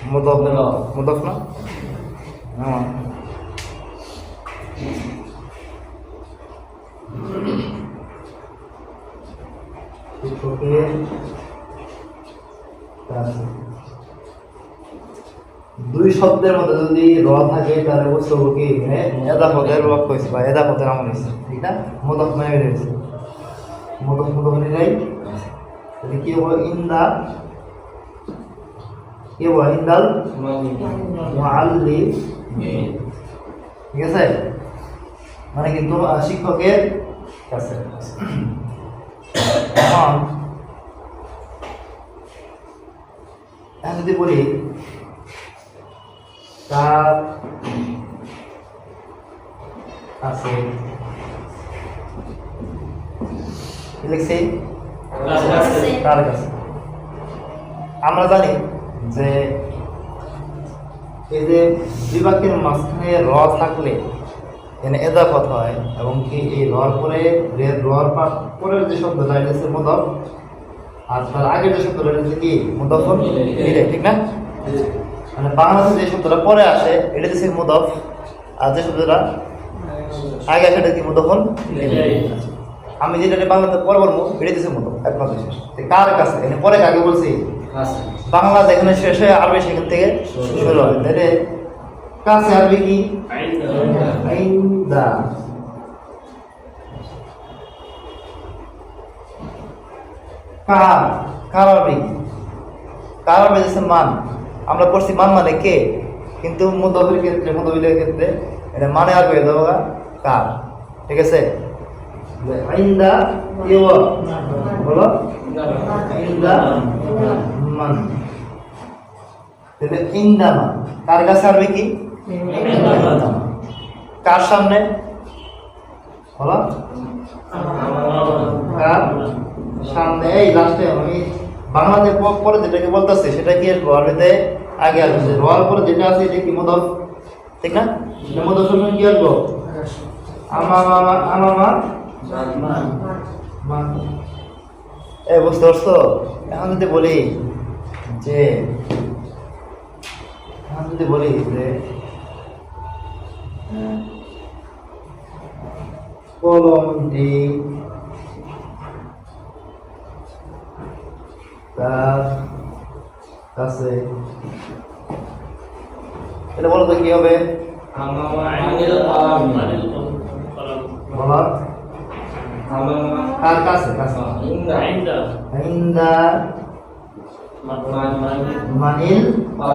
মুদাফ মুদাফ না হ্যাঁ শিক্ষকের কাছে দুই শব্দের মধ্যে যদি র থাকে তাহলে বুঝতে হবে কি এদাফতের বাক্য হয়েছে বা এদাফতের আমল হয়েছে ঠিক না মুদাফ মানে হয়েছে মুদাফ মুদাফ নিলাই তাহলে কি হলো ইন্দা কি হলো ইন্দাল মুআল্লিম ঠিক আছে মানে কিন্তু শিক্ষকের কাছে এখন যদি বলি তার কাছে লিখছি তার কাছে আমরা জানি যে এই যে দুই বাক্যের মাঝখানে র থাকলে এখানে এদাফত হয় এবং কি এই রর পরে পরের যে শব্দটা এটা হচ্ছে মুদাফ আর তার আগের যে শব্দটা এটা হচ্ছে কি মুদাফুন ইলাইহি ঠিক না মানে বাংলাতে যে শব্দটা পরে আসে এটা হচ্ছে মুদাফ আর যে শব্দটা আগে আসে এটা কি মুদাফুন ইলাইহি আমি যেটা বাংলাতে পরে বলবো এটা হচ্ছে মুদাফ একমাত্র শেষ কার কাছে এখানে পরে আগে বলছি বাংলা যেখানে শেষ হয় আরবি সেখান থেকে শুরু হয় তাহলে কাছে আরবি কি আইন্দা কার কার আরবি কার আরবি হচ্ছে মান আমরা পড়ছি মান মানে কে কিন্তু মুদাফের ক্ষেত্রে মুদাফিলের ক্ষেত্রে এটা মানে আরবি হয়ে যাবে কার ঠিক আছে আইন্দা কি বলো আইন্দা মান তাহলে ইন্দা মান কার কাছে আরবি কি কার সামনে বলো কার সামনে এই লাস্টে আমি বাংলাতে পরে যেটাকে বলতেছি সেটা কি আসবো আরবিতে আগে আসবে রোয়ার পরে যেটা আছে এটা কি মুদাফ ঠিক না মুদাফ সঙ্গে কি আসবো আমামা মান এই বুঝতে পারছো এখন যদি বলি যে কলমটি তার কাছে এটা বলো তো কি হবে কার কাছে ইন্দা মানিল